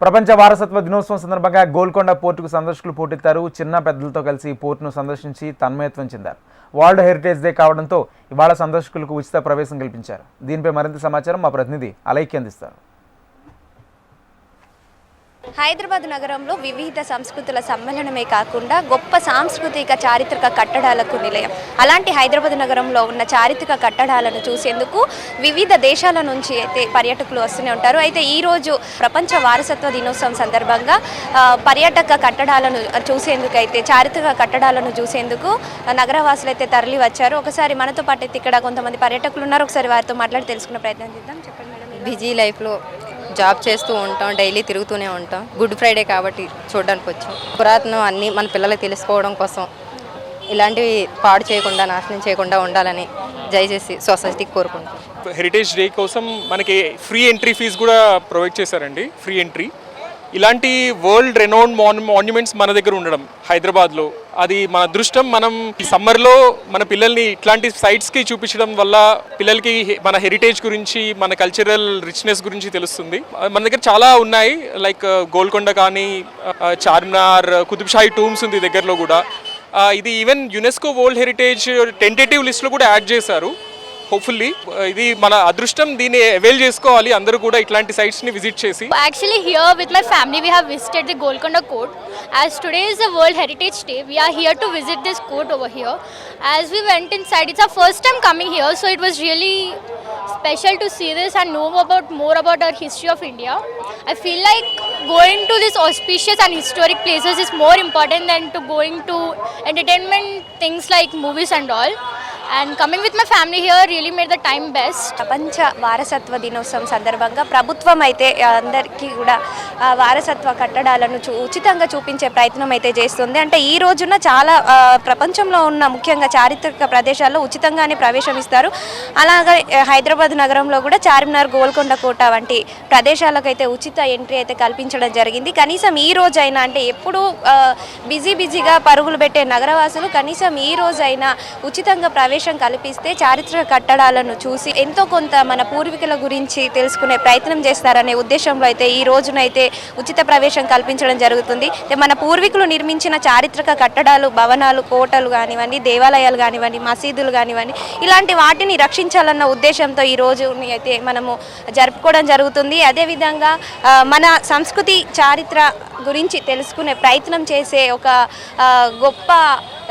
ప్రపంచ వారసత్వ దినోత్సవం సందర్భంగా గోల్కొండ పోర్టుకు సందర్శకులు పోటెత్తారు. చిన్న పెద్దలతో కలిసి పోర్టును సందర్శించి తన్మయత్వం చెందారు. వరల్డ్ హెరిటేజ్ డే కావడంతో ఇవాళ సందర్శకులకు ఉచిత ప్రవేశం కల్పించారు. దీనిపై మరింత సమాచారం మా ప్రతినిధి అలైకి అందిస్తారు. హైదరాబాద్ నగరంలో వివిధ సంస్కృతుల సమ్మేళనమే కాకుండా గొప్ప సాంస్కృతిక చారిత్రక కట్టడాలకు నిలయం. అలాంటి హైదరాబాద్ నగరంలో ఉన్న చారిత్రక కట్టడాలను చూసేందుకు వివిధ దేశాల నుంచి అయితే పర్యాటకులు వస్తూనే ఉంటారు. అయితే ఈరోజు ప్రపంచ వారసత్వ దినోత్సవం సందర్భంగా పర్యాటక కట్టడాలను చూసేందుకు అయితే చారిత్రక కట్టడాలను చూసేందుకు నగరవాసులు అయితే తరలి వచ్చారు. ఒకసారి మనతో పాటు అయితే ఇక్కడ కొంతమంది పర్యాటకులు ఉన్నారు. ఒకసారి వారితో మాట్లాడి తెలుసుకునే ప్రయత్నం చేద్దాం. చెప్పండి మేడం. బిజీ లైఫ్లో జాబ్ చేస్తూ ఉంటాం, డైలీ తిరుగుతూనే ఉంటాం. గుడ్ ఫ్రైడే కాబట్టి చూడడానికి వచ్చాం. పురాతనం అన్నీ మన పిల్లలకు తెలుసుకోవడం కోసం ఇలాంటివి పాడు చేయకుండా, నాశనం చేయకుండా ఉండాలని దయచేసి సొసైటీకి కోరుకుంటాం. హెరిటేజ్ డే కోసం మనకి ఫ్రీ ఎంట్రీ ఫీజు కూడా ప్రొవైడ్ చేశారండి. Free entry. ఇలాంటి వరల్డ్ రెనౌండ్ మాన్యుమెంట్స్ మన దగ్గర ఉండడం హైదరాబాద్లో అది మన అదృష్టం. మనం ఈ సమ్మర్లో మన పిల్లల్ని ఇట్లాంటి సైట్స్కి చూపించడం వల్ల పిల్లలకి మన హెరిటేజ్ గురించి, మన కల్చరల్ రిచ్నెస్ గురించి తెలుస్తుంది. మన దగ్గర చాలా ఉన్నాయి, లైక్ గోల్కొండ కానీ, చార్మినార్, కుతుబ్షాహి టూమ్స్ ఉంది దగ్గరలో కూడా. ఇది even UNESCO world heritage tentative లిస్ట్లో కూడా యాడ్ చేశారు. హోప్ఫుల్లీ ఇది మన అదృష్టం, దీన్ని అవైల్ చేసుకోవాలి అందరూ కూడా ఇట్లాంటి సైట్స్ ని విజిట్ చేసి. Actually here with my family we have visited the Golconda Court. As today is the World Heritage Day, we are here to visit this court over here. As we went inside, it's our first time coming here, so it was really special to see this and know more about our history of India. I feel like going to these auspicious and historic places is more important than to going to entertainment things like movies and all. And coming with my family here really made the time best. ప్రపంచ వారసత్వ దినోత్సవం సందర్భంగా ప్రభుత్వం అయితే అందరికీ కూడా వారసత్వ కట్టడాలను ఉచితంగా చూపించే ప్రయత్నం అయితే చేస్తుంది. అంటే ఈ రోజున చాలా ప్రపంచంలో ఉన్న ముఖ్యంగా చారిత్రక ప్రదేశాల్లో ఉచితంగానే ప్రవేశం ఇస్తారు. అలాగే హైదరాబాద్ నగరంలో కూడా చార్మినార్, గోల్కొండ కోట వంటి ప్రదేశాలకైతే ఉచిత ఎంట్రీ అయితే కల్పించడం జరిగింది. కనీసం ఈ రోజైనా, అంటే ఎప్పుడు బిజీగా పరుగులు పెట్టే నగరవాసులు కనీసం ఈ రోజైనా ఉచితంగా ప్రవేశం కల్పిస్తే చారిత్రక కట్టడాలను చూసి ఎంతో కొంత మన పూర్వీకుల గురించి తెలుసుకునే ప్రయత్నం చేస్తారనే ఉద్దేశంలో అయితే ఈ రోజునైతే ఉచిత ప్రవేశం కల్పించడం జరుగుతుంది. మన పూర్వీకులు నిర్మించిన చారిత్రక కట్టడాలు, భవనాలు, కోటలు కానివ్వండి, దేవాలయాలు కానివ్వండి, మసీదులు కానివ్వండి, ఇలాంటి వాటిని రక్షించాలన్న ఉద్దేశంతో ఈ రోజుని అయితే మనము జరుపుకోవడం జరుగుతుంది. అదేవిధంగా మన సంస్కృతి, చారిత్ర గురించి తెలుసుకునే ప్రయత్నం చేసే ఒక గొప్ప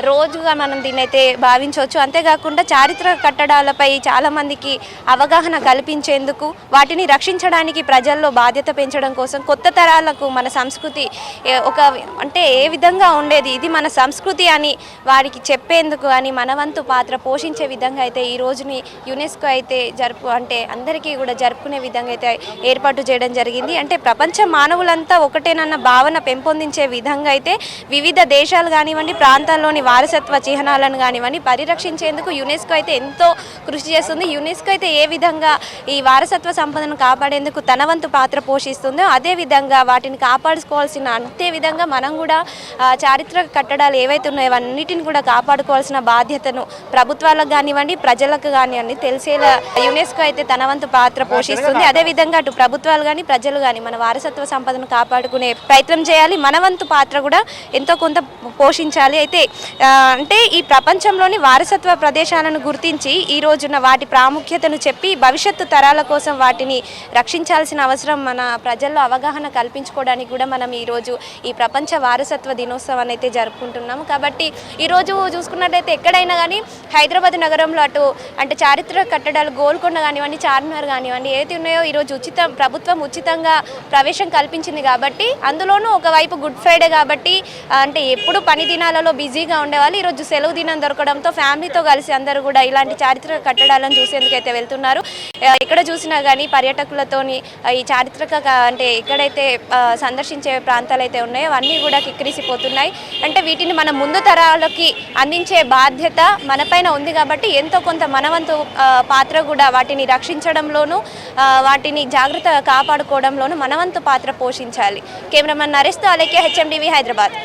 రోజుగా మనం దీన్ని అయితే భావించవచ్చు. అంతేకాకుండా చారిత్రక కట్టడాలపై చాలామందికి అవగాహన కల్పించేందుకు, వాటిని రక్షించడానికి ప్రజల్లో బాధ్యత పెంచడం కోసం కొత్త తరాలకు మన సంస్కృతి అంటే ఏ విధంగా ఉండేది, ఇది మన సంస్కృతి అని వారికి చెప్పేందుకు అని మన వంతు పాత్ర పోషించే విధంగా అయితే ఈ రోజుని యునెస్కో అయితే అంటే అందరికీ కూడా జరుపుకునే విధంగా అయితే ఏర్పాటు చేయడం జరిగింది. అంటే ప్రపంచ మానవులంతా ఒకటేనన్న భావన పెంపొందించే విధంగా అయితే వివిధ దేశాలు కానివ్వండి, ప్రాంతాల్లోని వారసత్వ చిహ్నాలను కానివ్వండి పరిరక్షించేందుకు యునెస్కో అయితే ఎంతో కృషి చేస్తుంది. యునెస్కో అయితే ఏ విధంగా ఈ వారసత్వ సంపదను కాపాడేందుకు తన వంతు పాత్ర పోషిస్తుందో అదేవిధంగా వాటిని కాపాడుకోవాల్సిన, అంతే విధంగా మనం కూడా చారిత్రక కట్టడాలు ఏవైతే ఉన్నాయో అన్నిటిని కూడా కాపాడుకోవాల్సిన బాధ్యతను ప్రభుత్వాలకు కానివ్వండి, ప్రజలకు కానివ్వండి తెలిసేలా యునెస్కో అయితే తన వంతు పాత్ర పోషిస్తుంది. అదేవిధంగా అటు ప్రభుత్వాలు కానీ, ప్రజలు కానీ మన వారసత్వ సంపదను కాపాడుకునే ప్రయత్నం చేయాలి. మన వంతు పాత్ర కూడా ఎంతో కొంత పోషించాలి. అయితే అంటే ఈ ప్రపంచంలోని వారసత్వ ప్రదేశాలను గుర్తించి ఈ రోజున వాటి ప్రాముఖ్యతను చెప్పి భవిష్యత్తు తరాల కోసం వాటిని రక్షించాల్సిన అవసరం మన ప్రజల్లో అవగాహన కల్పించుకోవడానికి కూడా మనం ఈరోజు ఈ ప్రపంచ వారసత్వ దినోత్సవాన్ని అయితే జరుపుకుంటున్నాము. కాబట్టి ఈరోజు చూసుకున్నట్టయితే ఎక్కడైనా కానీ హైదరాబాద్ నగరంలో అటు అంటే చారిత్రక కట్టడాలు గోల్కొండ కానివ్వండి, చార్మినార్ కానివ్వండి ఏదైతే ఉన్నాయో ఈరోజు ప్రభుత్వం ఉచితంగా ప్రవేశం కల్పించింది. కాబట్టి అందులోనూ ఒకవైపు గుడ్ ఫ్రైడే కాబట్టి అంటే ఎప్పుడు పని దినాలలో బిజీగా ఉండేవాళ్ళు ఈరోజు సెలవు దినం దొరకడంతో ఫ్యామిలీతో కలిసి అందరూ కూడా ఇలాంటి చారిత్రక కట్టడాలను చూసేందుకు అయితే వెళ్తున్నారు. ఎక్కడ చూసినా కానీ పర్యాటకులతోని ఈ చారిత్రక అంటే ఎక్కడైతే సందర్శించే ప్రాంతాలు అయితే ఉన్నాయో అవన్నీ కూడా కిక్కిరిసిపోతున్నాయి. అంటే వీటిని మన ముందు తరాలకి అందించే బాధ్యత మనపైన ఉంది. కాబట్టి ఎంతో కొంత మనవంతు పాత్ర కూడా వాటిని రక్షించడంలోనూ, వాటిని జాగ్రత్తగా కాపాడుకోవడంలోనూ మనవంతు పాత్ర పోషించాలి. కెమెరామెన్ నరేష్తో అలేఖ్య, HMTV, హైదరాబాద్.